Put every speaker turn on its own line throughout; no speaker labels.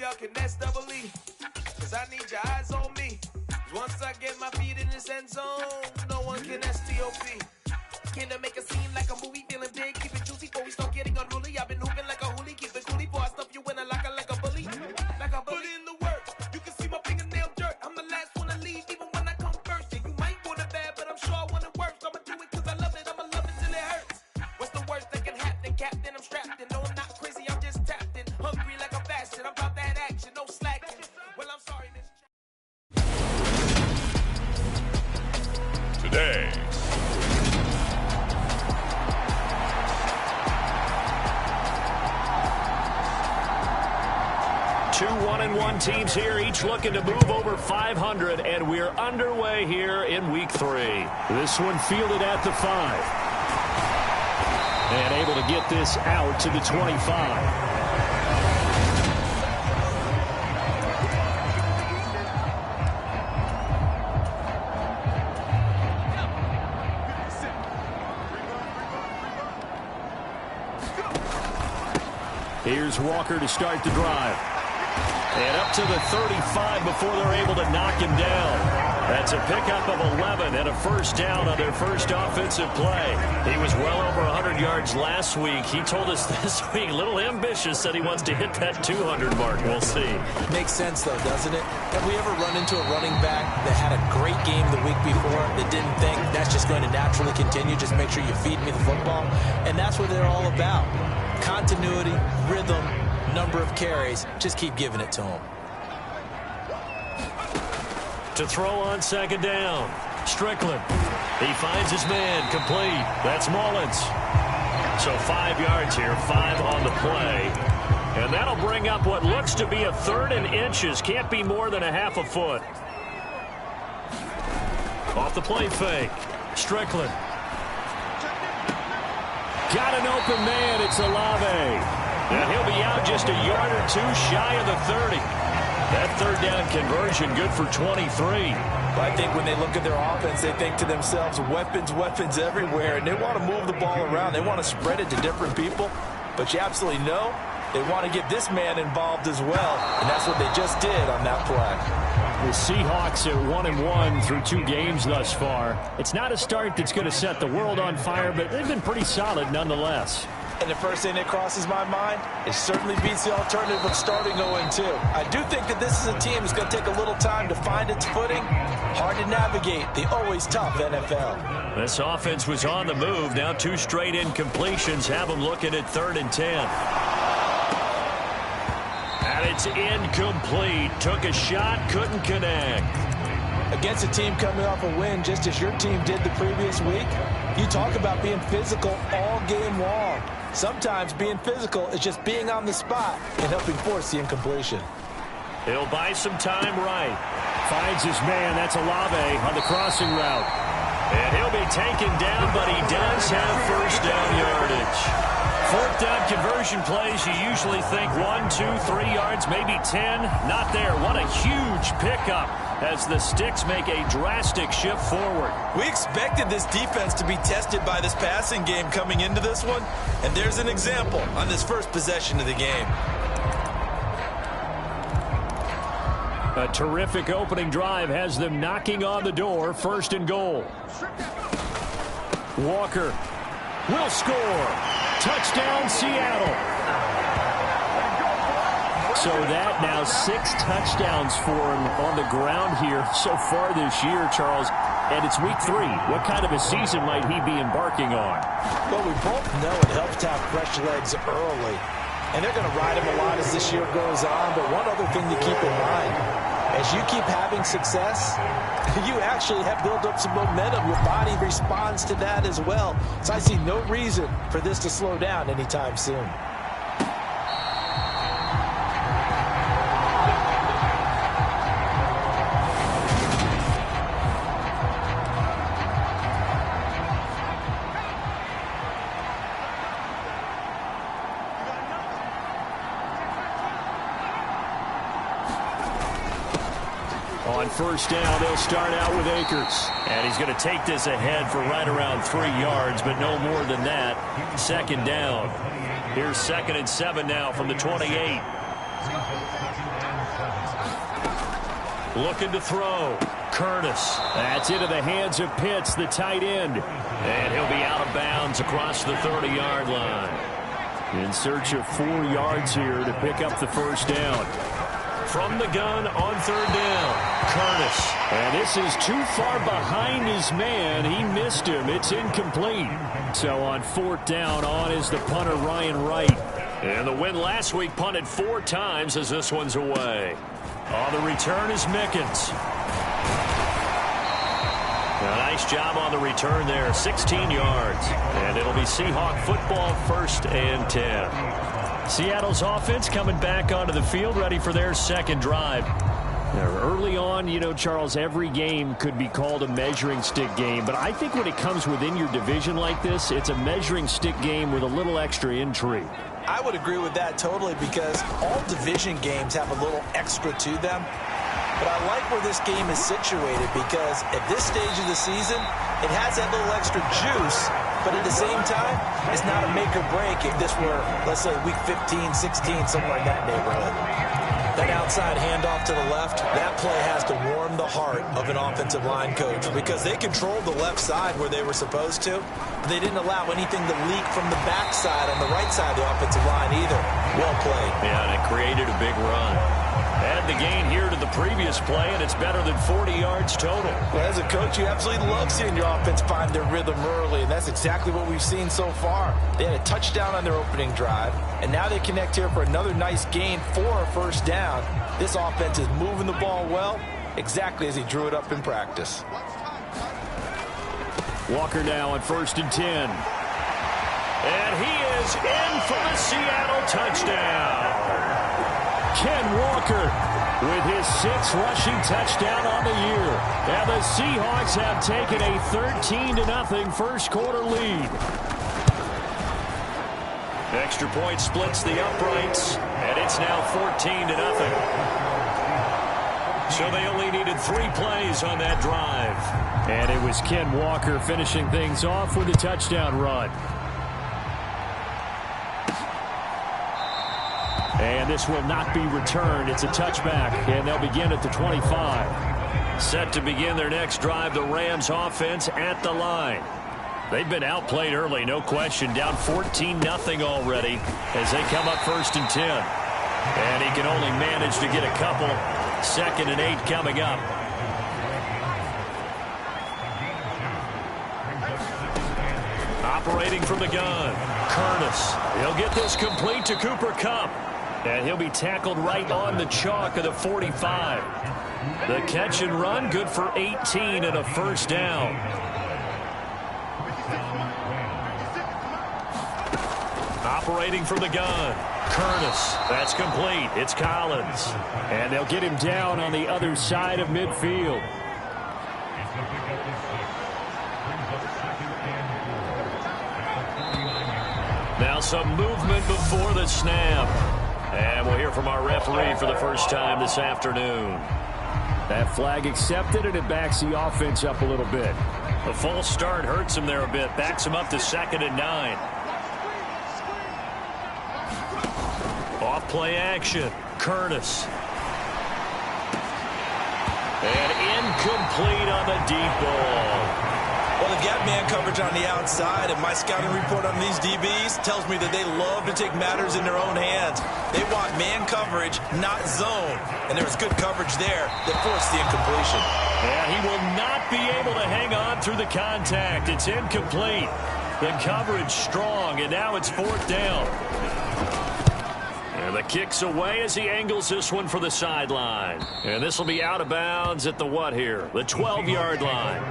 y'all can S-double-E. Cause I need your eyes on me. Once I get my feet in this end zone, no one can S-T-O-P. Can I make a scene like a movie, feeling big, keep it juicy before we start getting unruly. I've been hooping like a hoolie, keep it coolie before I stuff you in a locker like a bully. Like a bully in the work, you can see my fingernail dirt. I'm the last one to leave, even when I come first. Yeah, you might want it bad, but I'm sure I want it worse. I'ma do it cause I love it, I'ma love it till it hurts. What's the worst that can happen, Captain? I'm strapped in, no I'm not crazy, I'm just tapped in. Hungry like a bastard, I'm about that action, no slacking. Well, I'm sorry, this
today. Two 1-1 teams here, each looking to move over 500, and we're underway here in Week 3. This one fielded at the 5. And able to get this out to the 25. Here's Walker to start the drive. And up to the 35 before they're able to knock him down. That's a pickup of 11 and a first down on their first offensive play. He was well over 100 yards last week. He told us this week, a little ambitious, said he wants to hit that 200 mark. We'll see.
Makes sense, though, doesn't it? Have we ever run into a running back that had a great game the week before that didn't think that's just going to naturally continue? Just make sure you feed me the football. And that's what they're all about. Continuity, rhythm, number of carries. Just keep giving it to him.
To throw on second down. Strickland. He finds his man complete. That's Mullins. So 5 yards here, 5 on the play. And that'll bring up what looks to be a 3rd and inches. Can't be more than a half a foot. Off the play fake. Strickland. Got an open man. It's Olave. And he'll be out just a yard or two shy of the 30. That 3rd down conversion good for 23.
I think when they look at their offense, they think to themselves, weapons, weapons everywhere. And they want to move the ball around. They want to spread it to different people. But you absolutely know they want to get this man involved as well. And that's what they just did on that play.
The Seahawks at 1-1 through 2 games thus far. It's not a start that's going to set the world on fire, but they've been pretty solid nonetheless.
And the first thing that crosses my mind, it certainly beats the alternative of starting 0-2. I do think that this is a team that's going to take a little time to find its footing. Hard to navigate the always tough NFL.
This offense was on the move. Now 2 straight incompletions have them looking at 3rd and 10. And it's incomplete. Took a shot, couldn't connect.
Against a team coming off a win, just as your team did the previous week, you talk about being physical all game long. Sometimes being physical is just being on the spot and helping force the incompletion.
He'll buy some time right. Finds his man. That's Olave on the crossing route. And he'll be taken down, but he does have first down yardage. 4th down conversion plays, you usually think 1, 2, 3 yards, maybe 10. Not there. What a huge pickup as the Sticks make a drastic shift forward.
We expected this defense to be tested by this passing game coming into this one, and there's an example on this first possession of the game.
A terrific opening drive has them knocking on the door. 1st and goal. Walker will score. Touchdown, Seattle. So that now 6 touchdowns for him on the ground here so far this year, Charles. And it's week 3. What kind of a season might he be embarking on?
Well, we both know it helps to have fresh legs early. And they're going to ride him a lot as this year goes on. But one other thing to keep in mind, as you keep having success, you actually have built up some momentum. Your body responds to that as well. So I see no reason for this to slow down anytime soon.
On first down, they'll start out with Akers. And he's going to take this ahead for right around 3 yards, but no more than that. 2nd down. Here's 2nd and 7 now from the 28. Looking to throw. Curtis. That's into the hands of Pitts, the tight end. And he'll be out of bounds across the 30-yard line. In search of 4 yards here to pick up the first down. From the gun on 3rd down. Curtis. And this is too far behind his man. He missed him. It's incomplete. So on 4th down, on is the punter, Ryan Wright. And the win last week punted 4 times as this one's away. On the return is Mickens. A nice job on the return there, 16 yards. And it'll be Seahawk football, 1st and 10. Seattle's offense coming back onto the field, ready for their second drive. Now, early on, you know, Charles, every game could be called a measuring stick game. But I think when it comes within your division like this, it's a measuring stick game with a little extra intrigue.
I would agree with that totally, because all division games have a little extra to them. But I like where this game is situated, because at this stage of the season, it has that little extra juice, but at the same time, it's not a make or break if this were, let's say, week 15, 16, somewhere in that neighborhood. That outside handoff to the left, that play has to warm the heart of an offensive line coach, because they controlled the left side where they were supposed to. But they didn't allow anything to leak from the backside on the right side of the offensive line either. Well played. Yeah, and it created a big run.
Add the gain here to the previous play, and it's better than 40 yards total.
Well, as a coach, you absolutely love seeing your offense find their rhythm early, and that's exactly what we've seen so far. They had a touchdown on their opening drive, and now they connect here for another nice gain for a 1st down. This offense is moving the ball well, exactly as he drew it up in practice.
Walker now on 1st and 10. And he is in for the Seattle touchdown. Ken Walker with his 6th rushing touchdown on the year. And the Seahawks have taken a 13-0 first quarter lead. Extra point splits the uprights, and it's now 14-0. So they only needed 3 plays on that drive. And it was Ken Walker finishing things off with a touchdown run. And this will not be returned. It's a touchback, and they'll begin at the 25. Set to begin their next drive, the Rams offense at the line. They've been outplayed early, no question. Down 14-0 already as they come up 1st and 10. And he can only manage to get a couple. 2nd and 8 coming up. Operating from the gun, Curtis. He'll get this complete to Cooper Kupp. And he'll be tackled right on the chalk of the 45. The catch and run, good for 18 and a 1st down. Operating from the gun, Curtis. That's complete. It's Collins. And they'll get him down on the other side of midfield. Now some movement before the snap. And we'll hear from our referee for the first time this afternoon. That flag accepted, and it backs the offense up a little bit. A false start hurts him there a bit. Backs him up to 2nd and 9. Off play action. Curtis. And incomplete on the deep ball.
Well, they've got man coverage on the outside, and my scouting report on these DBs tells me that they love to take matters in their own hands. They want man coverage, not zone. And there was good coverage there that forced the incompletion.
And he will not be able to hang on through the contact. It's incomplete. The coverage strong, and now it's 4th down. And the kick's away as he angles this one for the sideline. And this will be out of bounds at the what here? The 12-yard line.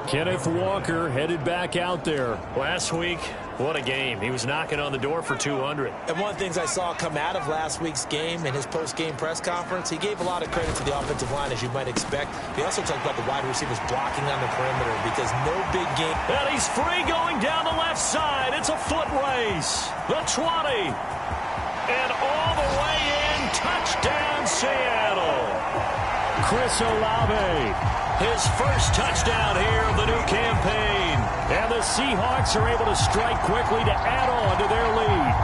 Kenneth Walker headed back out there. Last week, what a game. He was knocking on the door for 200.
And one of the things I saw come out of last week's game in his post-game press conference, he gave a lot of credit to the offensive line, as you might expect. He also talked about the wide receivers blocking on the perimeter, because no big game.
And he's free going down the left side. It's a foot race. The 20. And all the way in. Touchdown, Seattle. Chris Olave. His first touchdown here of the new campaign. And the Seahawks are able to strike quickly to add on to their lead.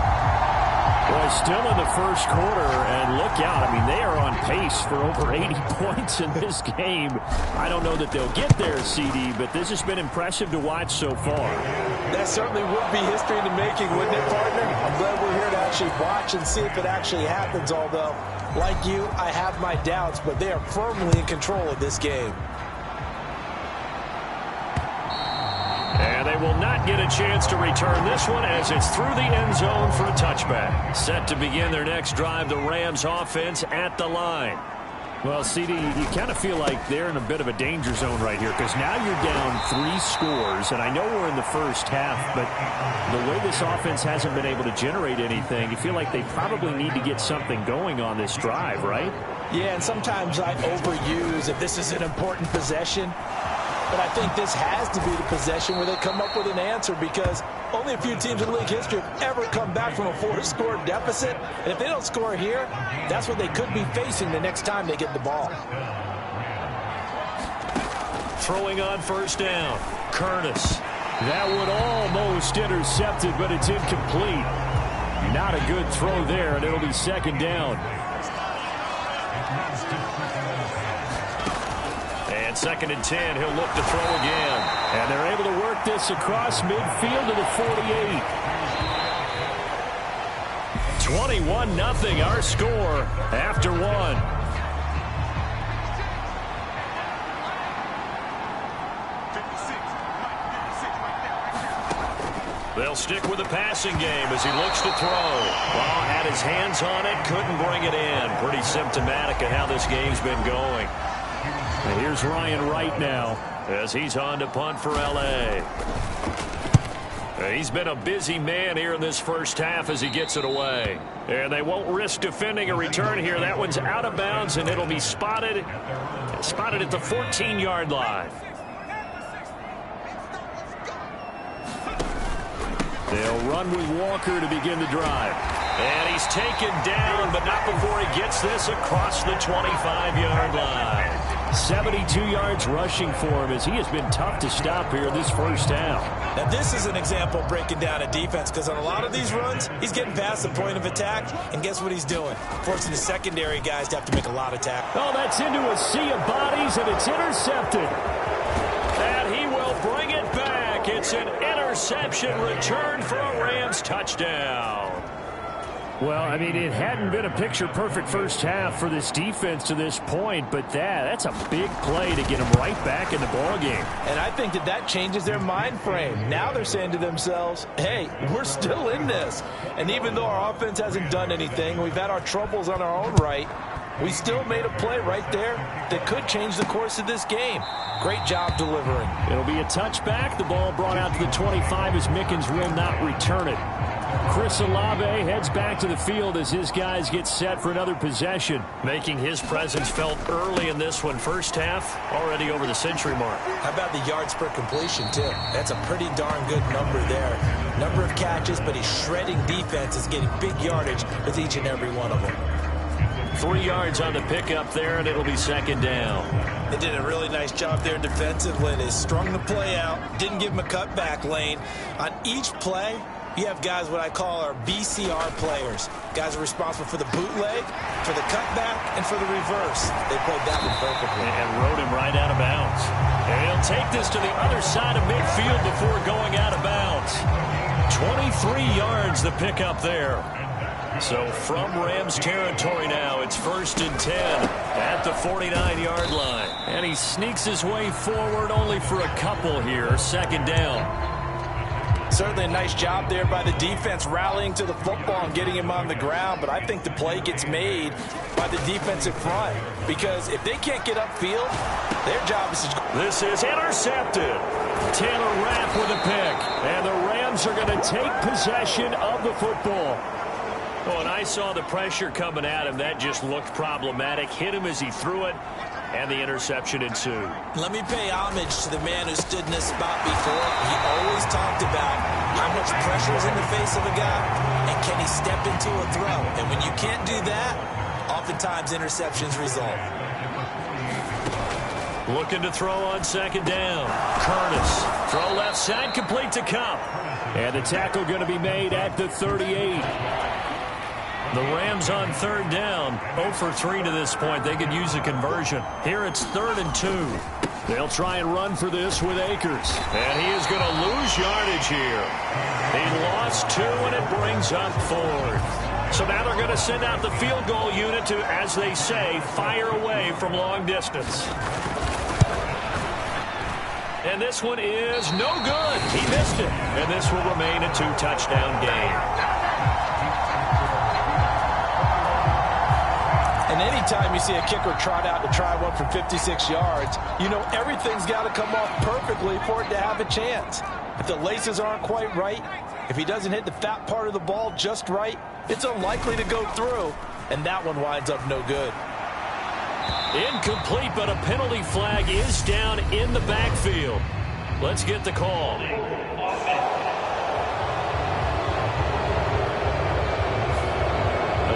Boy, Still in the first quarter, and look out. I mean, they are on pace for over 80 points in this game. I don't know that they'll get there, CD, but this has been impressive to watch so far.
That certainly would be history in the making, wouldn't it, partner? I'm glad we're here to actually watch and see if it actually happens, although, like you, I have my doubts, but they are firmly in control of this game.
And they will not get a chance to return this one as it's through the end zone for a touchback. Set to begin their next drive, the Rams offense at the line. Well, CD, you kind of feel like they're in a bit of a danger zone right here because now you're down 3 scores, and I know we're in the first half, but the way this offense hasn't been able to generate anything, you feel like they probably need to get something going on this drive, right?
Yeah, and sometimes I overuse if this is an important possession. But I think this has to be the possession where they come up with an answer because only a few teams in league history have ever come back from a 4-score deficit. And if they don't score here, that's what they could be facing the next time they get the ball.
Throwing on first down, Curtis. That one almost intercepted, but it's incomplete. Not a good throw there, and it'll be second down. And 2nd and 10, he'll look to throw again. And they're able to work this across midfield to the 48. 21-0, our score after 1. They'll stick with the passing game as he looks to throw. Ball had his hands on it, couldn't bring it in. Pretty symptomatic of how this game's been going. And here's Ryan Wright now as he's on to punt for L.A. He's been a busy man here in this first half as he gets it away. And they won't risk defending a return here. That one's out of bounds, and it'll be spotted at the 14-yard line. They'll run with Walker to begin the drive. And he's taken down, but not before he gets this across the 25-yard line. 72 yards rushing for him as he has been tough to stop here this first half.
Now this is an example of breaking down a defense because on a lot of these runs, he's getting past the point of attack, and guess what he's doing? Forcing the secondary guys to have to make a lot of tackles.
Oh, that's into a sea of bodies, and it's intercepted. And he will bring it back. It's an interception return for a Rams touchdown. Well, I mean, it hadn't been a picture-perfect first half for this defense to this point, but that's a big play to get them right back in the ballgame.
And I think that changes their mind frame. Now they're saying to themselves, hey, we're still in this. And even though our offense hasn't done anything, we've had our troubles on our own right, we still made a play right there that could change the course of this game. Great job delivering.
It'll be a touchback. The ball brought out to the 25 as Mickens will not return it. Chris Olave heads back to the field as his guys get set for another possession, making his presence felt early in this one. First half, already over the century mark.
How about the yards per completion, too? That's a pretty darn good number there. Number of catches, but he's shredding defenses, getting big yardage with each and every one of them.
3 yards on the pickup there, and it'll be second down.
They did a really nice job there defensively. They strung the play out, didn't give him a cutback lane. On each play, you have guys what I call our BCR players. Guys are responsible for the bootleg, for the cutback, and for the reverse. They played that one perfectly.
And rode him right out of bounds. And he'll take this to the other side of midfield before going out of bounds. 23 yards the pickup there. So from Rams territory now, it's 1st and 10 at the 49-yard line. And he sneaks his way forward only for a couple here. Second down.
Certainly a nice job there by the defense rallying to the football and getting him on the ground, but I think the play gets made by the defensive front because if they can't get upfield, their job is to...
This is intercepted. Taylor Rapp with a pick, and the Rams are going to take possession of the football. Oh, and I saw the pressure coming at him. That just looked problematic. Hit him as he threw it, and the interception ensued.
Let me pay homage to the man who stood in this spot before. He always talked about how much pressure is in the face of a guy, and can he step into a throw. And when you can't do that, oftentimes interceptions result.
Looking to throw on second down. Curtis. Throw left side, complete to Cup. And the tackle going to be made at the 38. The Rams on third down, 0 for 3 to this point. They could use a conversion. Here it's 3rd and 2. They'll try and run for this with Akers. And he is going to lose yardage here. He lost 2, and it brings up 4th. So now they're going to send out the field goal unit to, as they say, fire away from long distance. And this one is no good. He missed it. And this will remain a 2-touchdown game.
And anytime you see a kicker trot out to try one from 56 yards, you know everything's got to come off perfectly for it to have a chance. If the laces aren't quite right, if he doesn't hit the fat part of the ball just right, it's unlikely to go through, and that one winds up no good.
Incomplete, but a penalty flag is down in the backfield. Let's get the call. They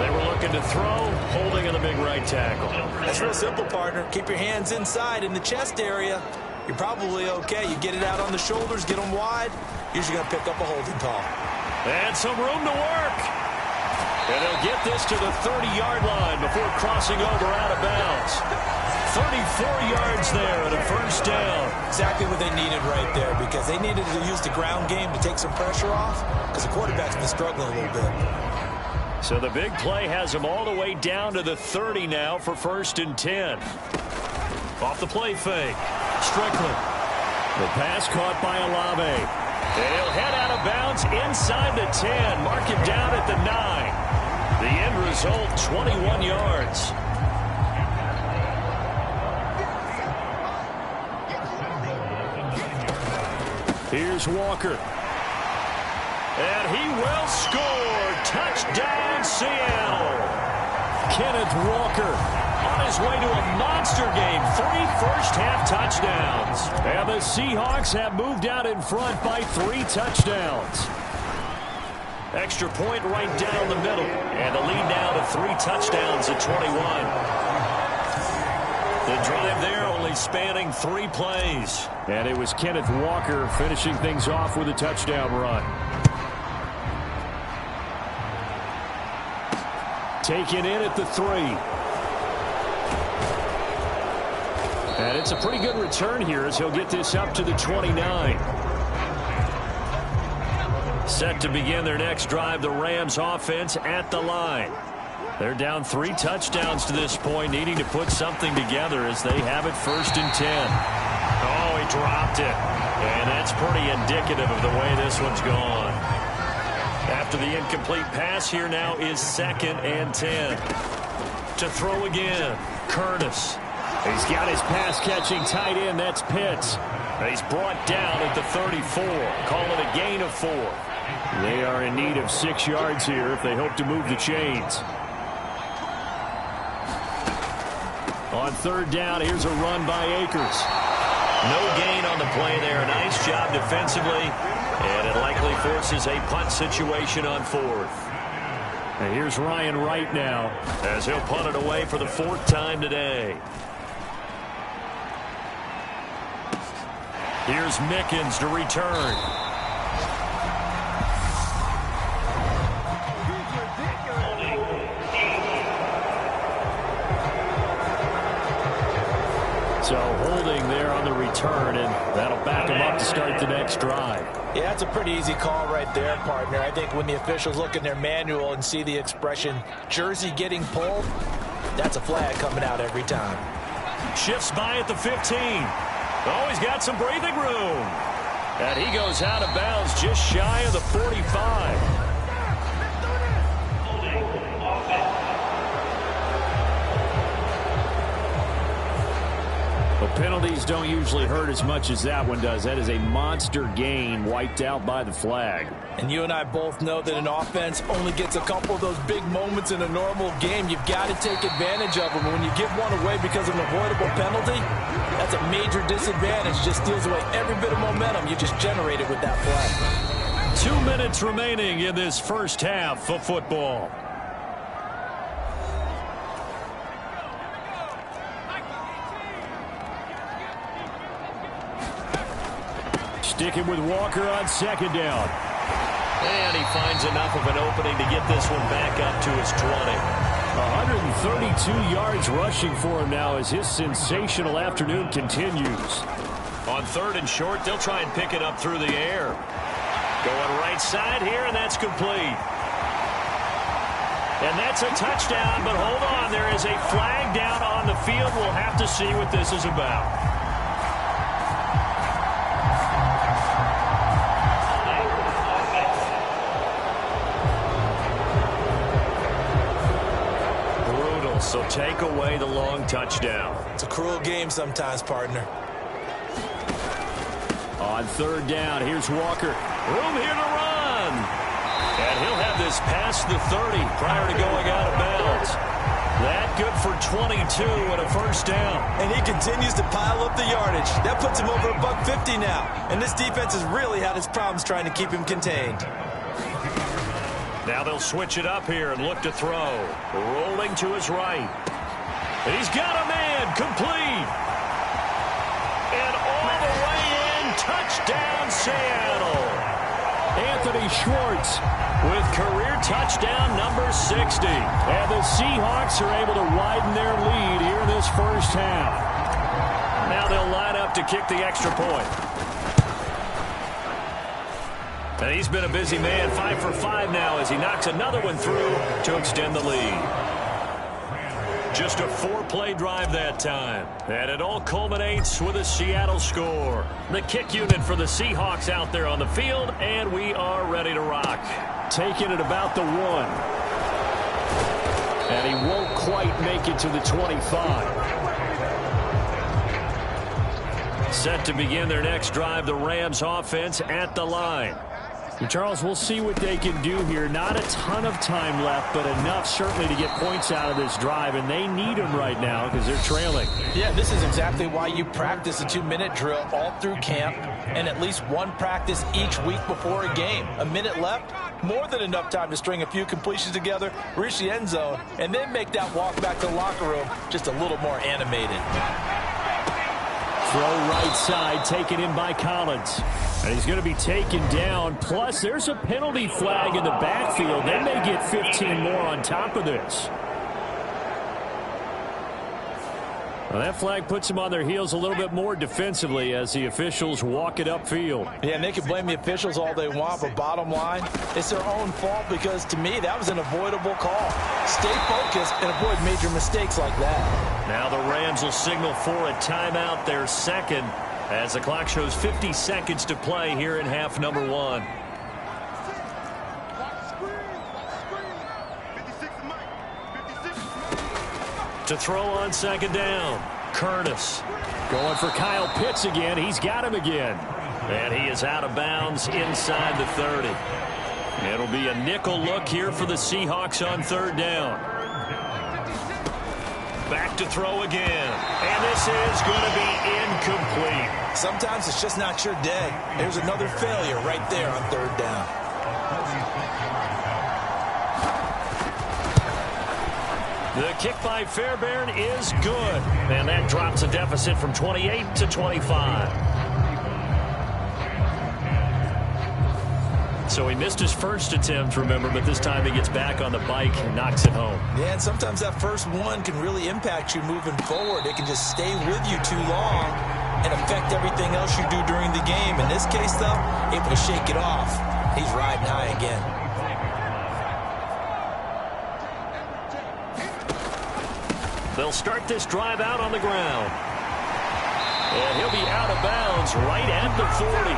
were looking to throw, holding in the big right tackle.
That's real simple, partner. Keep your hands inside in the chest area. You're probably okay. You get it out on the shoulders, get them wide. Usually going to pick up a holding call.
And some room to work. And they'll get this to the 30-yard line before crossing over out of bounds. 34 yards there at a first down.
Exactly what they needed right there, because they needed to use the ground game to take some pressure off, because the quarterback's been struggling a little bit.
So the big play has them all the way down to the 30 now for 1st and 10. Off the play fake. Strickland. The pass caught by Olave. He'll head out of bounds inside the 10. Mark him down at the 9. The end result, 21 yards. Here's Walker. And he will score. Touchdown, Seattle. Kenneth Walker on his way to a monster game. 3 first-half touchdowns. And the Seahawks have moved out in front by 3 touchdowns. Extra point right down the middle. And the lead now to 3 touchdowns at 21. The drive there only spanning 3 plays. And it was Kenneth Walker finishing things off with a touchdown run. Taken in at the 3. And it's a pretty good return here as he'll get this up to the 29. Set to begin their next drive, the Rams offense at the line. They're down 3 touchdowns to this point, needing to put something together as they have it 1st and 10. Oh, he dropped it. And that's pretty indicative of the way this one's gone. After the incomplete pass, here now is 2nd and 10. To throw again, Curtis. He's got his pass-catching tight end, that's Pitts. He's brought down at the 34. Call it a gain of 4. They are in need of 6 yards here if they hope to move the chains. On 3rd down, here's a run by Akers.
No gain on the play there. Nice job defensively. And it likely forces a punt situation on 4th.
And here's Ryan Wright now as he'll punt it away for the 4th time today. Here's Mickens to return. So holding there on the return, and that'll back him up to start the next drive.
Yeah, that's a pretty easy call right there, partner. I think when the officials look in their manual and see the expression jersey getting pulled, that's a flag coming out every time.
Shifts by at the 15. Oh, he's got some breathing room. And he goes out of bounds just shy of the 45. Well, penalties don't usually hurt as much as that one does. That is a monster gain wiped out by the flag.
And you and I both know that an offense only gets a couple of those big moments in a normal game. You've got to take advantage of them. When you give one away because of an avoidable penalty, that's a major disadvantage. Just steals away every bit of momentum you just generated with that play.
2 minutes remaining in this first half of football. Sticking with Walker on 2nd down. And he finds enough of an opening to get this one back up to his 20.
132 yards rushing for him now as his sensational afternoon continues.
On 3rd and short, they'll try and pick it up through the air. Going right side here, and that's complete. And that's a touchdown, but hold on. There is a flag down on the field. We'll have to see what this is about. Brutal, so take away the long touchdown.
It's a cruel game sometimes, partner.
On 3rd down, here's Walker.
Room here to run. And he'll have this past the 30 prior to going out of bounds. That good for 22 and a first down.
And he continues to pile up the yardage. That puts him over $150 now. And this defense has really had its problems trying to keep him contained.
Now they'll switch it up here and look to throw. Rolling to his right. He's got a man. Complete. And all the way in. Touchdown, Seattle.
Anthony Schwartz
with career touchdown number 60.
And the Seahawks are able to widen their lead here in this first half.
Now they'll line up to kick the extra point. And he's been a busy man, 5 for 5 now as he knocks another one through to extend the lead. Just a 4-play drive that time. And it all culminates with a Seattle score. The kick unit for the Seahawks out there on the field, and we are ready to rock.
Taking it about the 1. And he won't quite make it to the 25.
Set to begin their next drive, the Rams offense at the line.
And Charles, we'll see what they can do here. Not a ton of time left, but enough certainly to get points out of this drive, and they need them right now because they're trailing.
Yeah, this is exactly why you practice a 2-minute drill all through camp and at least one practice each week before a game. A minute left, more than enough time to string a few completions together, reach the end zone, and then make that walk back to the locker room just a little more animated.
Throw right side, taken in by Collins. And he's going to be taken down. Plus, there's a penalty flag in the backfield. They may get 15 more on top of this. Well, that flag puts them on their heels a little bit more defensively as the officials walk it upfield.
Yeah, and they can blame the officials all they want, but bottom line, it's their own fault because, to me, that was an avoidable call. Stay focused and avoid major mistakes like that.
Now the Rams will signal for a timeout, their second, as the clock shows 50 seconds to play here in half number 1. To throw on 2nd down, Curtis.
Going for Kyle Pitts again. He's got him again.
And he is out of bounds inside the 30. It'll be a nickel look here for the Seahawks on 3rd down. Back to throw again. And this is going to be incomplete.
Sometimes it's just not your day. There's another failure right there on 3rd down.
The kick by Fairbairn is good. And that drops a deficit from 28 to 25. So he missed his first attempt, remember, but this time he gets back on the bike and knocks it home.
Yeah, and sometimes that first one can really impact you moving forward. It can just stay with you too long and affect everything else you do during the game. In this case, though, able to shake it off. He's riding high again.
They'll start this drive out on the ground. And he'll be out of bounds right at the 40.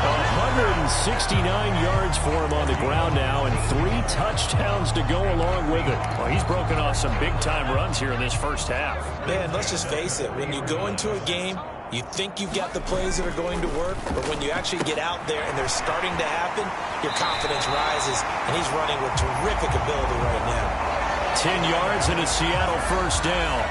169 yards for him on the ground now and 3 touchdowns to go along with it.
Well, he's broken off some big-time runs here in this first half.
Man, let's just face it. When you go into a game, you think you've got the plays that are going to work, but when you actually get out there and they're starting to happen, your confidence rises, and he's running with terrific ability right now.
10 yards and a Seattle first down.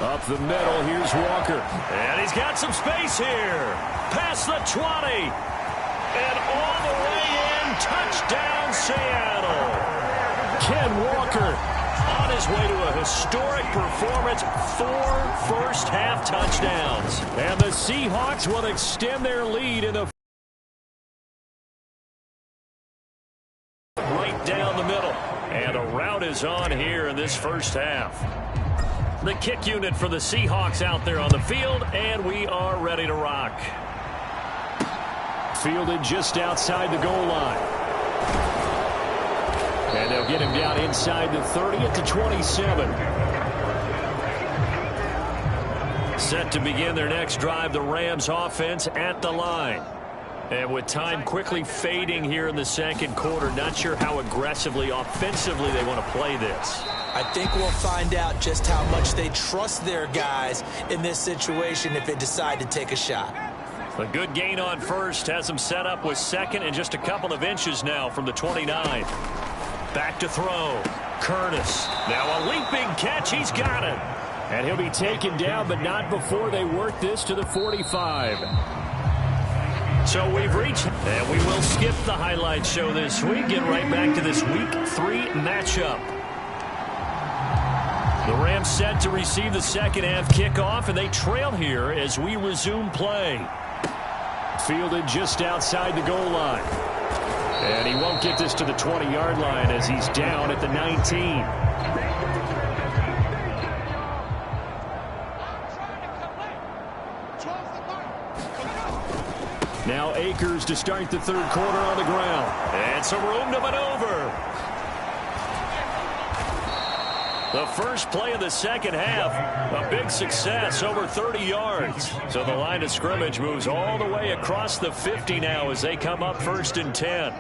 Up the middle, here's Walker.
And he's got some space here. Past the 20. And all the way in. Touchdown, Seattle.
Ken Walker
on his way to a historic performance, 4 first-half touchdowns.
And the Seahawks will extend their lead in the
right down the middle. And a rout is on here in this first half. The kick unit for the Seahawks out there on the field, and we are ready to rock.
fielded just outside the goal line. And they'll get him down inside the 30 at the 27.
Set to begin their next drive, the Rams offense at the line. And with time quickly fading here in the second quarter, not sure how aggressively, offensively they want to play this.
I think we'll find out just how much they trust their guys in this situation if they decide to take a shot.
A good gain on first has them set up with second and just a couple of inches now from the 29. Back to throw. Curtis. Now a leaping catch. He's got it.
And he'll be taken down, but not before they work this to the 45.
So we've reached, and we will skip the highlight show this week. Get right back to this Week 3 matchup. The Rams set to receive the second half kickoff, and they trail here as we resume play.
Fielded just outside the goal line. And he won't get this to the 20-yard line as he's down at the 19. Now Akers to start the third quarter on the ground.
And some room to maneuver. The first play of the second half, a big success, over 30 yards. So the line of scrimmage moves all the way across the 50 now as they come up 1st and 10.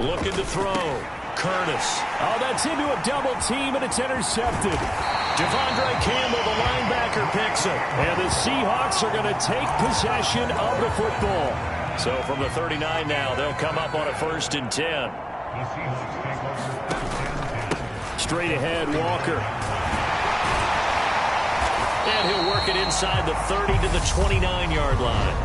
Looking to throw. Curtis.
Oh, that's into a double team, and it's intercepted.
Devondre Campbell, the linebacker, picks it.
And the Seahawks are going to take possession of the football.
So from the 39 now, they'll come up on a 1st and 10.
Straight ahead, Walker.
And he'll work it inside the 30 to the 29-yard line.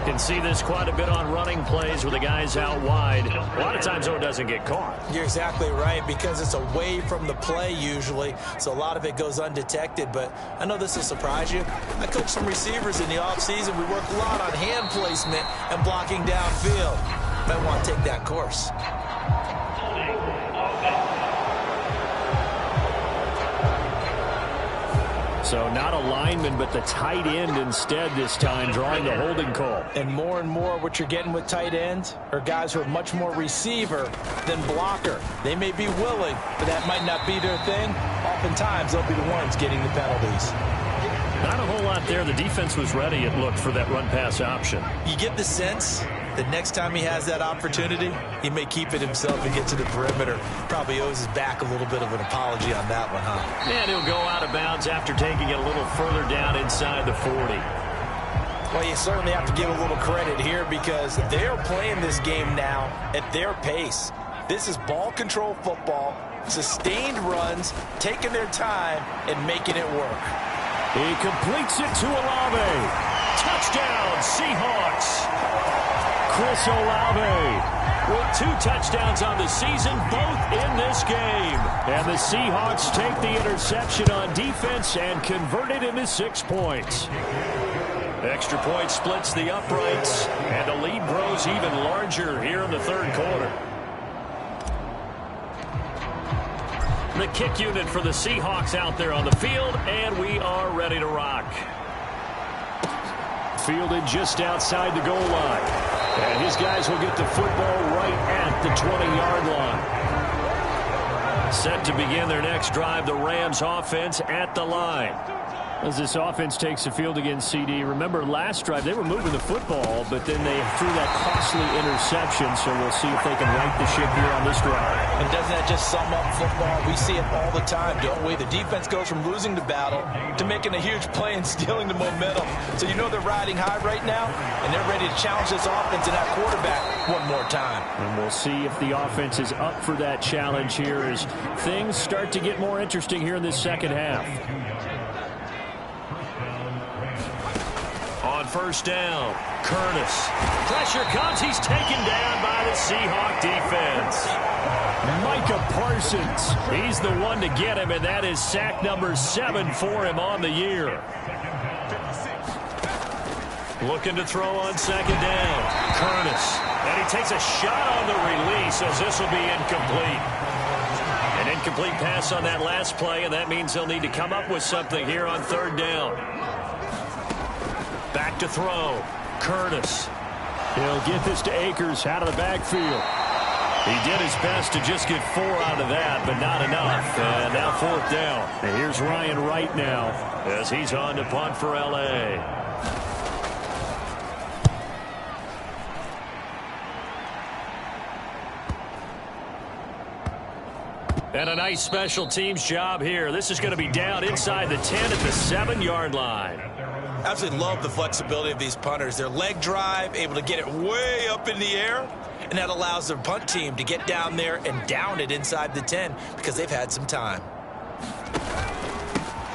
Can see this quite a bit on running plays with the guys out wide. A lot of times, though, it doesn't get caught.
You're exactly right, because it's away from the play usually, so a lot of it goes undetected. But I know this will surprise you. I coach some receivers in the offseason. We work a lot on hand placement and blocking downfield. Might want to take that course.
So not a lineman, but the tight end instead this time, drawing the holding call.
And more what you're getting with tight ends are guys who are much more receiver than blocker. They may be willing, but that might not be their thing. Oftentimes, they'll be the ones getting the penalties.
Not a whole lot there. The defense was ready, it looked, for that run-pass option.
You get the sense that next time he has that opportunity, he may keep it himself and get to the perimeter. Probably owes his back a little bit of an apology on that one, huh?
And he'll go out of bounds after taking it a little further down inside the 40.
Well, you certainly have to give a little credit here because they're playing this game now at their pace. This is ball control football, sustained runs, taking their time, and making it work.
He completes it to Olave.
Touchdown, Seahawks.
Chris Olave
with 2 touchdowns on the season, both in this game.
And the Seahawks take the interception on defense and convert it into 6 points.
Extra point splits the uprights, and the lead grows even larger here in the third quarter. The kick unit for the Seahawks out there on the field, and we are ready to rock.
Fielded just outside the goal line. And his guys will get the football right at the 20-yard line.
Set to begin their next drive, the Rams offense at the line.
As this offense takes the field against CD, remember last drive they were moving the football, but then they threw that costly interception, so we'll see if they can right the ship here on this drive.
And doesn't that just sum up football? We see it all the time, don't we? The defense goes from losing the battle to making a huge play and stealing the momentum. So you know they're riding high right now, and they're ready to challenge this offense and that quarterback one more time.
And we'll see if the offense is up for that challenge here as things start to get more interesting here in this second half.
On first down. Curtis. Pressure comes. He's taken down by the Seahawks defense. Micah Parsons. He's the one to get him, and that is sack number 7 for him on the year. Looking to throw on second down. Curtis. And he takes a shot on the release as this will be incomplete. An incomplete pass on that last play, and that means they'll need to come up with something here on third down. Back to throw. Curtis.
He'll get this to Akers out of the backfield.
He did his best to just get 4 out of that, but not enough. And now fourth down.
And here's Ryan Wright now
as he's on to punt for L.A. And a nice special teams job here. This is going to be down inside the 10 at the 7-yard line.
Absolutely love the flexibility of these punters. Their leg drive, able to get it way up in the air, and that allows their punt team to get down there and down it inside the 10 because they've had some time.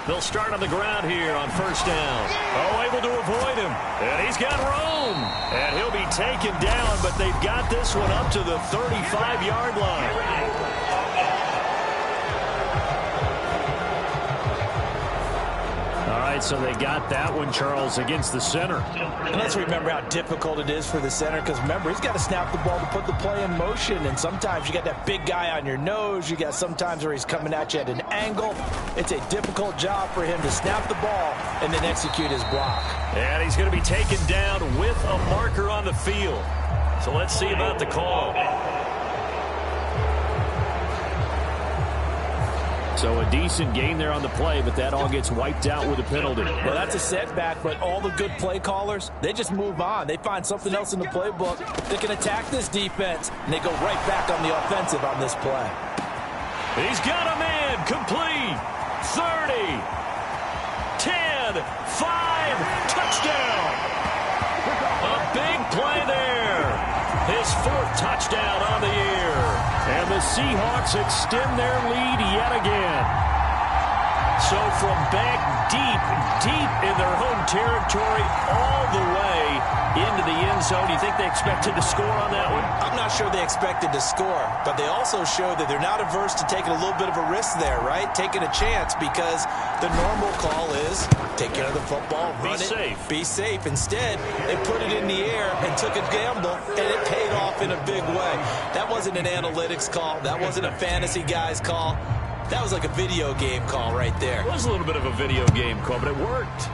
They'll start on the ground here on first down. Oh, able to avoid him. And he's got room. And he'll be taken down, but they've got this one up to the 35-yard line.
So they got that one, Charles, against the center.
And let's remember how difficult it is for the center because, remember, he's got to snap the ball to put the play in motion. And sometimes you got that big guy on your nose. You got sometimes where he's coming at you at an angle. It's a difficult job for him to snap the ball and then execute his block.
And he's going to be taken down with a marker on the field. So let's see about the call.
So a decent gain there on the play, but that all gets wiped out with a penalty.
Well, that's a setback, but all the good play callers, they just move on. They find something else in the playbook. They can attack this defense, and they go right back on the offensive on this play.
He's got a man. Complete. 30. 10. 5. Touchdown. A big play there. His 4th touchdown on the year.
And the Seahawks extend their lead yet again.
So from back deep in their home territory all the way into the end zone, do you think they expected to score on that one?
I'm not sure they expected to score, but they also show that they're not averse to taking a little bit of a risk there, right? Taking a chance because the normal call is take care of the football, run it, be safe. Instead, they put it in the air and took a gamble, and it paid off in a big way. That wasn't an analytics call. That wasn't a fantasy guy's call. That was like a video game call right there.
It was a little bit of a video game call, but it worked.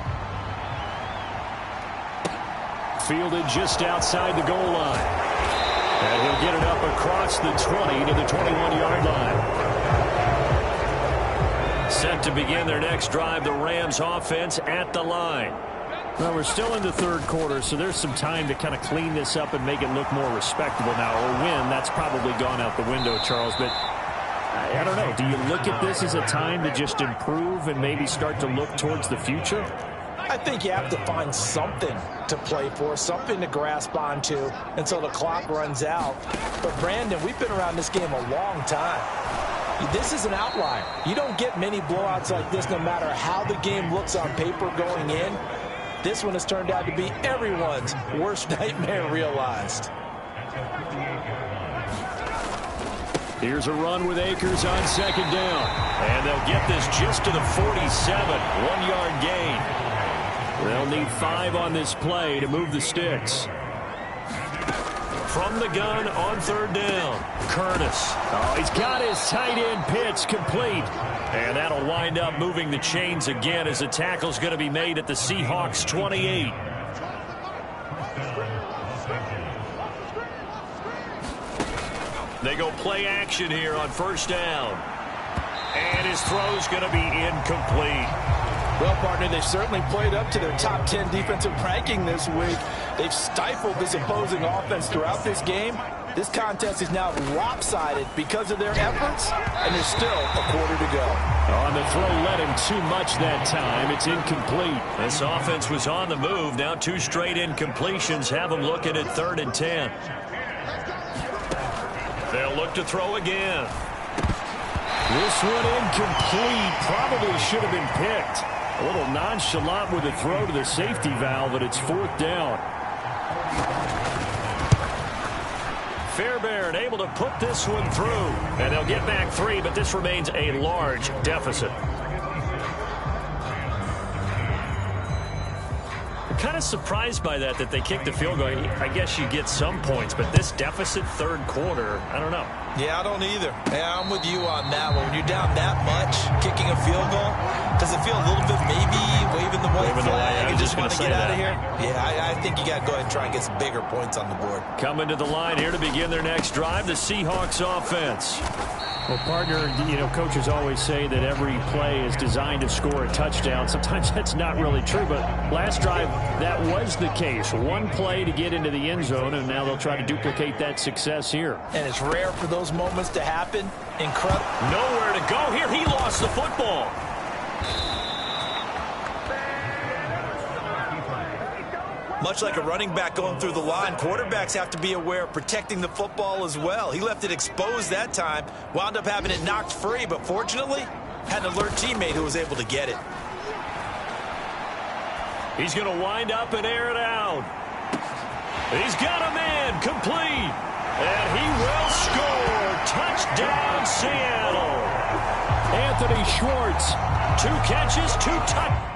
Fielded just outside the goal line. And he'll get it up across the 20 to the 21-yard line.
Set to begin their next drive, the Rams offense at the line.
Well, we're still in the third quarter, so there's some time to kind of clean this up and make it look more respectable now. Or win, that's probably gone out the window, Charles. But I don't know. Do you look at this as a time to just improve and maybe start to look towards the future?
I think you have to find something to play for, something to grasp onto until the clock runs out. But, Brandon, we've been around this game a long time. This is an outlier. You don't get many blowouts like this no matter how the game looks on paper going in. This one has turned out to be everyone's worst nightmare realized.
Here's a run with Akers on second down.
And they'll get this just to the 47. 1-yard gain.
They'll need 5 on this play to move the sticks.
From the gun on third down, Curtis.
Oh, he's got his tight end pitch complete.
And that'll wind up moving the chains again as the tackle's going to be made at the Seahawks 28. They go play action here on first down. And his throw's going to be incomplete.
Well, partner, they've certainly played up to their top 10 defensive ranking this week. They've stifled this opposing offense throughout this game. This contest is now lopsided because of their efforts, and there's still a quarter to go.
On the throw led him too much that time. It's incomplete.
This offense was on the move. Now 2 straight incompletions have them looking at 3rd and 10. They'll look to throw again.
This one incomplete. Probably should have been picked. A little nonchalant with a throw to the safety valve, and it's 4th down. Fairbairn able to put this one through. And they'll get back 3, but this remains a large deficit. I'm kind of surprised by that they kicked the field goal. I guess you get some points, but this deficit 3rd quarter, I don't know.
Yeah, I don't either. Yeah, I'm with you on that one. When you're down that much, kicking a field goal, does it feel a little bit maybe waving the white flag and just want to get out of here? Yeah, I think you got to go ahead and try and get some bigger points on the board.
Coming to the line here to begin their next drive, the Seahawks offense. Well, partner, coaches always say that every play is designed to score a touchdown. Sometimes that's not really true, but last drive, that was the case. One play to get into the end zone, and now they'll try to duplicate that success here.
And it's rare for those moments to happen. Incredible.
Nowhere to go here. He lost the football.
Much like a running back going through the line, quarterbacks have to be aware of protecting the football as well. He left it exposed that time, wound up having it knocked free, but fortunately, had an alert teammate who was able to get it.
He's going to wind up and air it out. He's got a man complete, and he will score. Touchdown, Seattle. Anthony Schwartz, 2 catches, 2 touchdowns.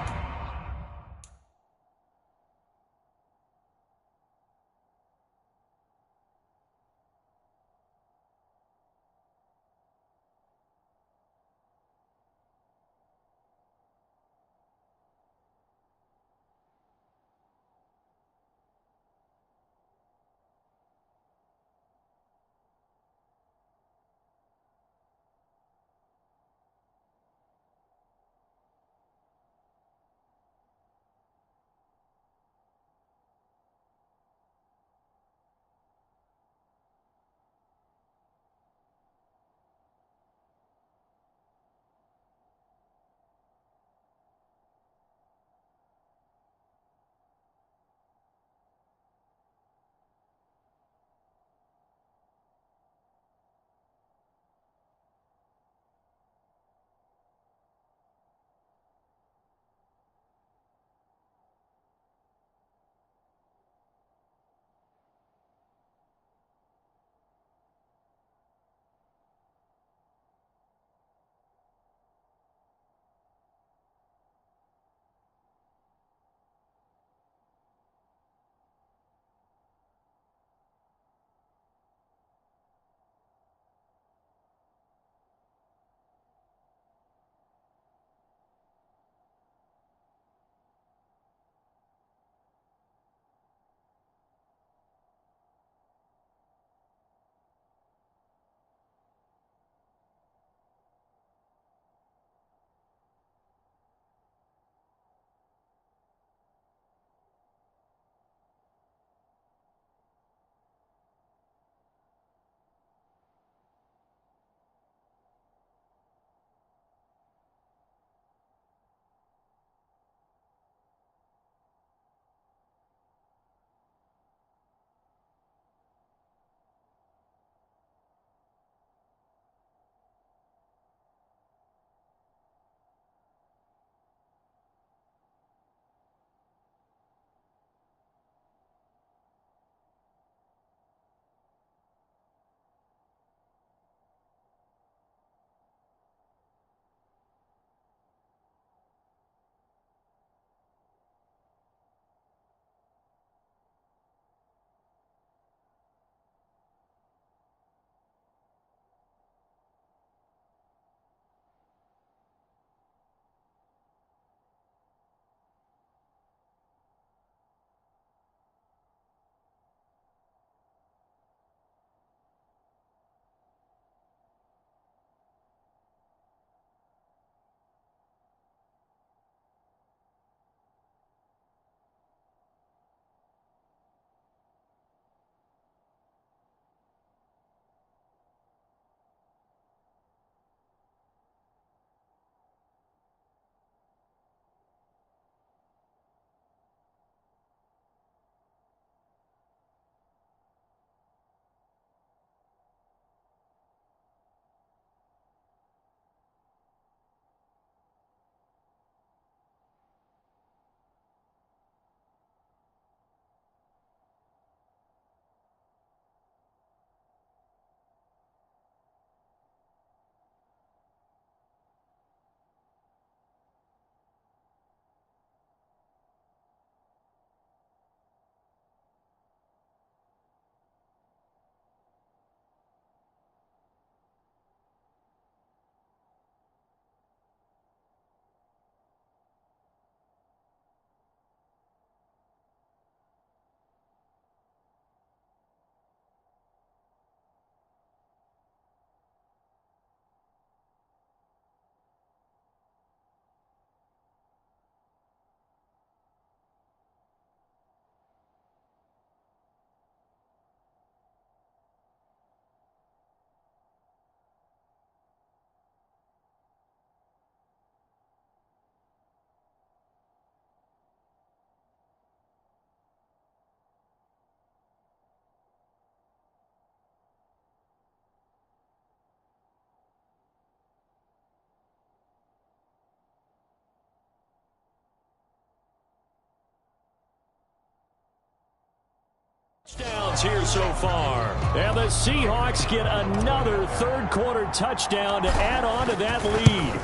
Touchdowns here so far. And the Seahawks get another third-quarter touchdown to add on to that lead.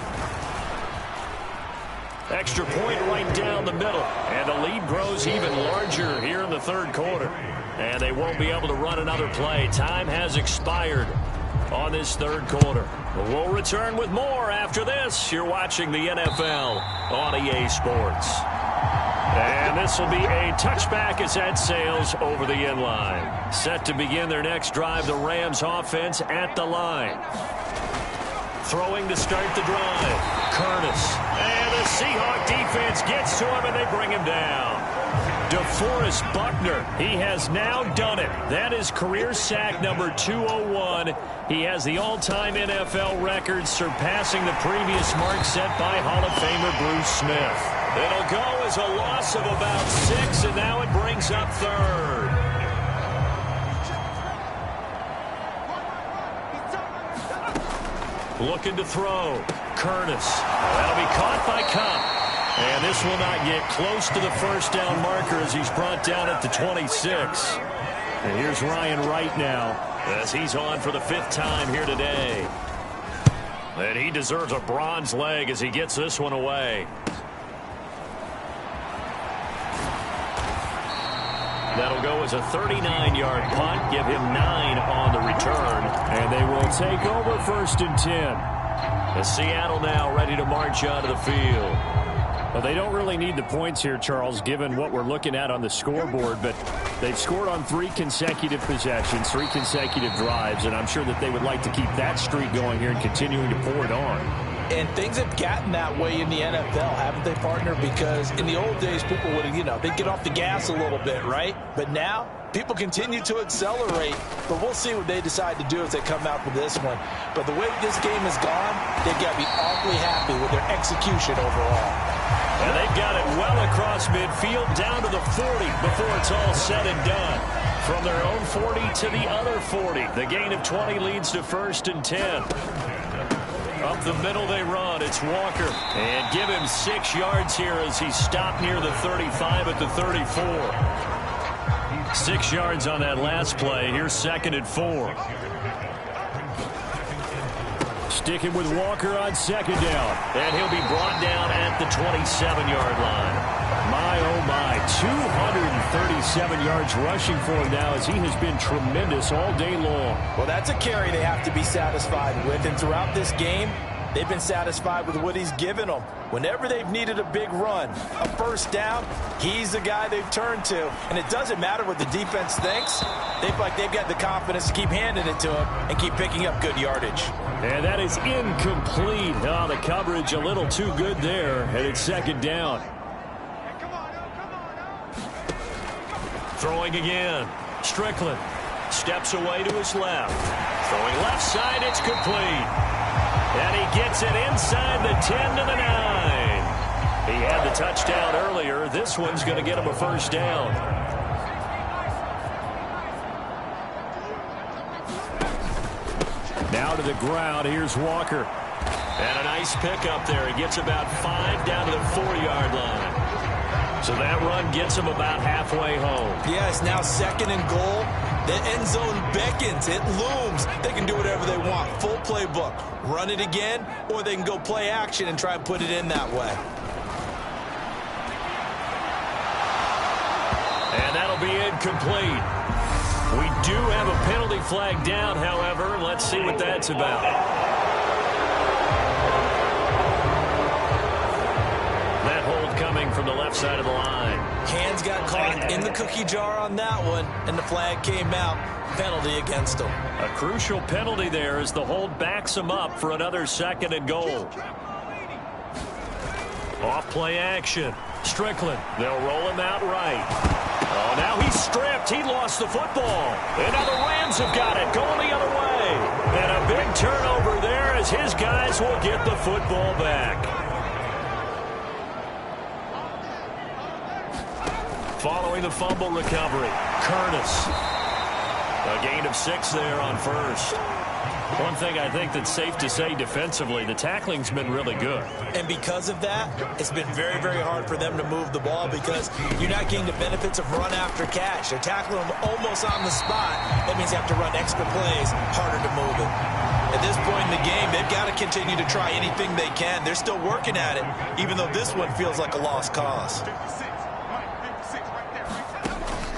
Extra point right down the middle. And the lead grows even larger here in the third quarter. And they won't be able to run another play. Time has expired on this third quarter. We'll return with more after this. You're watching the NFL on EA Sports. And this will be a touchback as that sails over the end line. Set to begin their next drive, the Rams offense at the line. Throwing to start the drive. Curtis. And the Seahawk defense gets to him and they bring him down. DeForest Buckner, he has now done it. That is career sack number 201. He has the all-time NFL record, surpassing the previous mark set by Hall of Famer Bruce Smith. It'll go as a loss of about 6, and now it brings up third. Looking to throw. Curtis. That'll be caught by Cup. And this will not get close to the first down marker as he's brought down at the 26. And here's Ryan Wright now as he's on for the 5th time here today. And he deserves a bronze leg as he gets this one away. That'll go as a 39-yard punt, give him 9 on the return. And they will take over 1st and 10. As Seattle now ready to march out of the field. Well, they don't really need the points here, Charles, given what we're looking at on the scoreboard, but they've scored on 3 consecutive possessions, 3 consecutive drives, and I'm sure that they would like to keep that streak going here and continuing to pour it on.
And things have gotten that way in the NFL, haven't they, partner? Because in the old days, people would, they'd get off the gas a little bit, right? But now, people continue to accelerate, but we'll see what they decide to do as they come out for this one. But the way this game has gone, they've got to be awfully happy with their execution overall.
And they've got it well across midfield down to the 40 before it's all said and done. From their own 40 to the other 40. The gain of 20 leads to 1st and 10. Up the middle they run. It's Walker. And give him 6 yards here as he stopped near the 35 at the 34. 6 yards on that last play. Here's 2nd and 4. Sticking with Walker on 2nd down. And he'll be brought down at the 27-yard line. My, oh my, 237 yards rushing for him now as he has been tremendous all day long.
Well, that's a carry they have to be satisfied with. And throughout this game, they've been satisfied with what he's given them. Whenever they've needed a big run, a 1st down, he's the guy they've turned to. And it doesn't matter what the defense thinks. They've got the confidence to keep handing it to him and keep picking up good yardage.
And that is incomplete. Oh, the coverage a little too good there. And it's 2nd down. Throwing again. Strickland steps away to his left. Throwing left side, it's complete. And he gets it inside the 10 to the 9. He had the touchdown earlier. This one's going to get him a 1st down. Now to the ground. Here's Walker. And a nice pickup there. He gets about 5 down to the 4-yard line. So that run gets him about halfway home.
Yeah, it's now 2nd and goal. The end zone beckons. It looms. They can do whatever they want. Full playbook. Run it again, or they can go play action and try and put it in that way.
And that'll be incomplete. We do have a penalty flag down, however. Let's see what that's about. That hold coming from the left side of the line.
Hands got caught in the cookie jar on that one, and the flag came out. Penalty against them.
A crucial penalty there as the hold backs him up for another 2nd and goal. Off play action. Strickland. They'll roll him out right. Oh, now he's stripped. He lost the football. And now the Rams have got it. Going the other way. And a big turnover there as his guys will get the football back. Following the fumble recovery, Curtis. A gain of 6 there on 1st.
One thing I think that's safe to say defensively, the tackling's been really good.
And because of that, it's been very, very hard for them to move the ball because you're not getting the benefits of run after catch. They're tackling them almost on the spot. That means you have to run extra plays, harder to move it. At this point in the game, they've got to continue to try anything they can. They're still working at it, even though this one feels like a lost cause.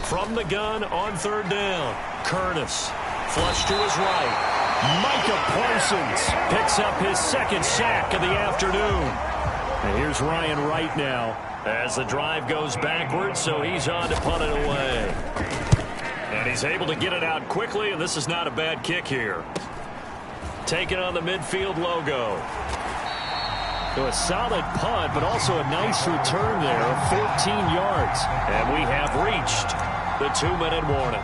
From the gun on third down, Curtis, flush to his right. Micah Parsons picks up his second sack of the afternoon. And here's Ryan Wright now as the drive goes backwards, so he's on to punt it away. And he's able to get it out quickly, and this is not a bad kick here. Taking on the midfield logo. So a solid punt, but also a nice return there of 14 yards. And we have reached the 2-minute warning.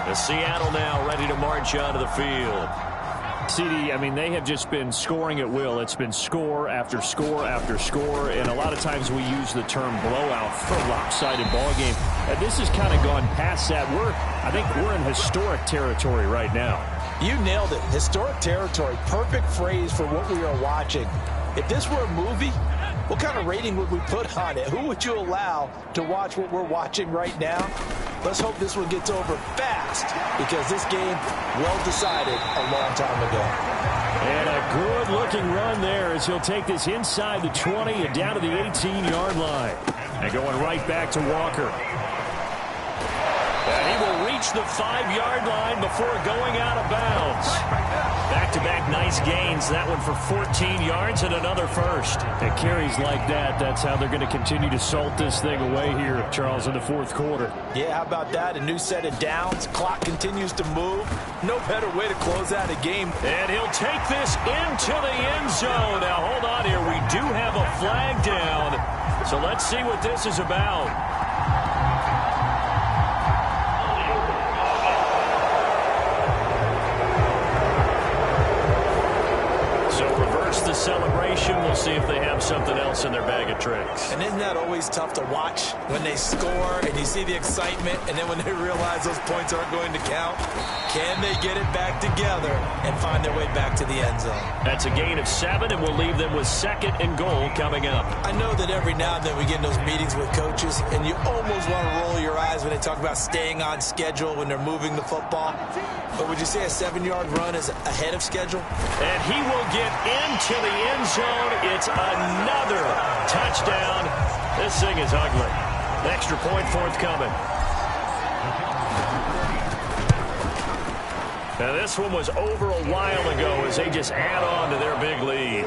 The Seattle now ready to march onto the field. CD, I mean, they have just been scoring at will. It's been score after score after score, and a lot of times we use the term blowout for a lopsided ball game. This has kind of gone past that. I think we're in historic territory right now.
You nailed it. Historic territory. Perfect phrase for what we are watching. If this were a movie, what kind of rating would we put on it? Who would you allow to watch what we're watching right now? Let's hope this one gets over fast because this game, well decided a long time ago.
And a good-looking run there as he'll take this inside the 20 and down to the 18-yard line. And going right back to Walker. And he will reach the 5-yard line before going out of bounds. Back-to-back nice gains. That one for 14 yards and another first. It carries like that. That's how they're going to continue to salt this thing away here, Charles, in the fourth quarter.
Yeah, how about that? A new set of downs. Clock continues to move. No better way to close out a game.
And he'll take this into the end zone. Now, hold on here. We do have a flag down. So let's see what this is about. The celebration. We'll see if they have something else in their bag of tricks.
And isn't that always tough to watch when they score and you see the excitement and then when they realize those points aren't going to count? Can they get it back together and find their way back to the end zone?
That's a gain of 7, and we'll leave them with 2nd and goal coming up.
I know that every now and then we get in those meetings with coaches and you almost want to roll your eyes when they talk about staying on schedule when they're moving the football. But would you say a 7-yard run is ahead of schedule?
And he will get into the end zone. It's another touchdown. This thing is ugly. An extra point forthcoming. Now this one was over a while ago as they just add on to their big lead.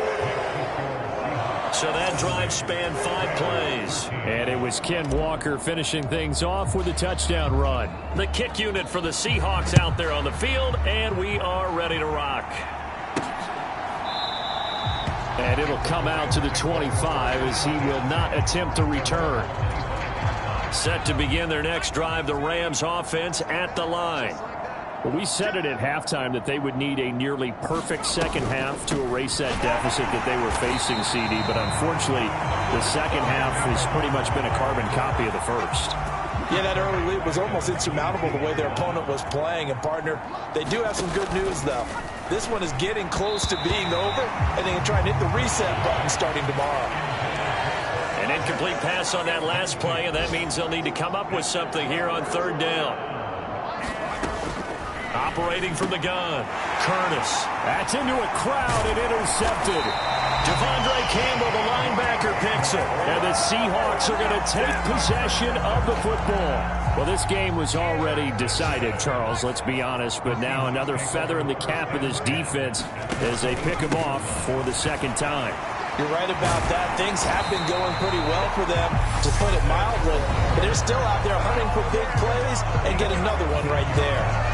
So that drive spanned 5 plays. And it was Ken Walker finishing things off with a touchdown run. The kick unit for the Seahawks out there on the field, and we are ready to rock. And it'll come out to the 25 as he will not attempt to return. Set to begin their next drive, the Rams offense at the line. Well, we said it at halftime that they would need a nearly perfect second half to erase that deficit that they were facing, CD. But unfortunately, the second half has pretty much been a carbon copy of the first.
Yeah, that early lead was almost insurmountable the way their opponent was playing. And, partner, they do have some good news, though. This one is getting close to being over, and they can try and hit the reset button starting tomorrow.
An incomplete pass on that last play, and that means they'll need to come up with something here on third down. Operating from the gun, Curtis. That's into a crowd and intercepted. Devondre Campbell, the linebacker, picks it. And the Seahawks are going to take possession of the football. Well, this game was already decided, Charles, let's be honest. But now another feather in the cap of this defense as they pick him off for the second time.
You're right about that. Things have been going pretty well for them, to put it mildly. But they're still out there hunting for big plays and get another one right there.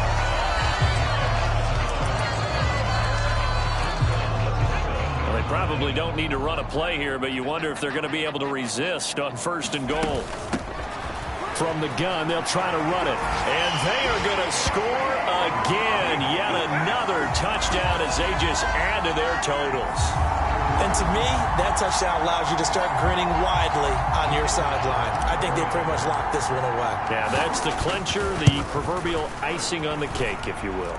Probably don't need to run a play here, but you wonder if they're going to be able to resist on 1st and goal. From the gun, they'll try to run it. And they are going to score again. Yet another touchdown as they just add to their totals.
And to me, that touchdown allows you to start grinning widely on your sideline. I think they pretty much locked this one away.
Yeah, that's the clincher, the proverbial icing on the cake, if you will.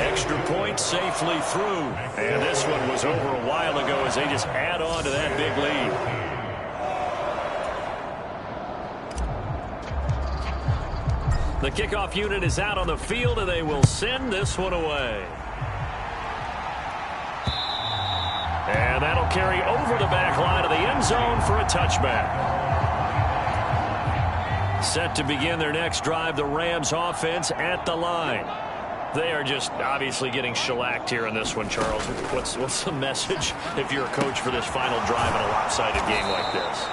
Extra point safely through. And this one was over a while ago as they just add on to that big lead. The kickoff unit is out on the field, and they will send this one away. And that'll carry over the back line of the end zone for a touchback. Set to begin their next drive, the Rams offense at the line. They are just obviously getting shellacked here in this one, Charles. What's the message if you're a coach for this final drive in a lopsided game like this?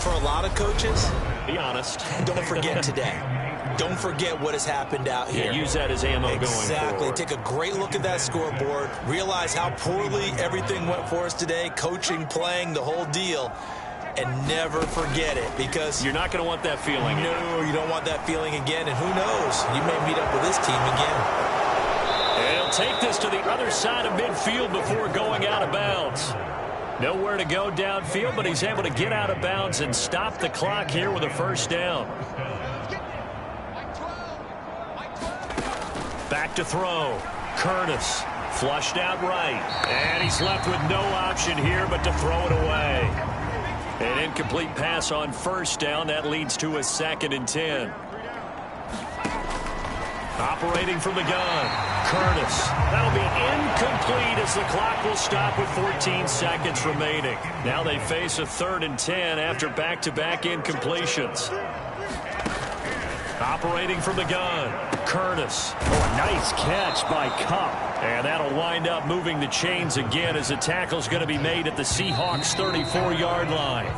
For a lot of coaches,
be honest.
Don't forget today. Don't forget what has happened out here.
Yeah, use that as ammo going forward.
Exactly. Take a great look at that scoreboard. Realize how poorly everything went for us today. Coaching, playing, the whole deal. And never forget it, because
you're not going to want that feeling.
No, you don't want that feeling again. And who knows? You may meet up with this team again.
And he'll take this to the other side of midfield before going out of bounds. Nowhere to go downfield, but he's able to get out of bounds and stop the clock here with a first down. Back to throw. Curtis flushed out right. And he's left with no option here but to throw it away. An incomplete pass on first down. That leads to a 2nd and 10. Operating from the gun. Curtis. That'll be incomplete as the clock will stop with 14 seconds remaining. Now they face a 3rd and 10 after back-to-back incompletions. Operating from the gun. Curtis. Oh, a nice catch by Cup. And that'll wind up moving the chains again as the tackle's going to be made at the Seahawks 34-yard line.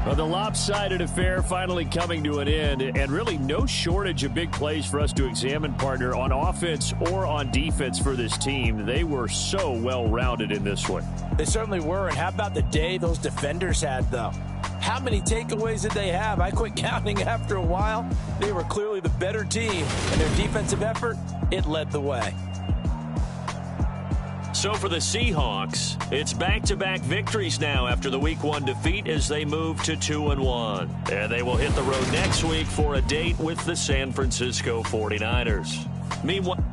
Well, the lopsided affair finally coming to an end, and really no shortage of big plays for us to examine, partner, on offense or on defense for this team. They were so well-rounded in this one.
They certainly were, and how about the day those defenders had, though? How many takeaways did they have? I quit counting after a while. They were clearly the better team, and their defensive effort, it led the way.
So for the Seahawks, it's back-to-back victories now after the Week 1 defeat as they move to 2-1. And they will hit the road next week for a date with the San Francisco 49ers. Meanwhile,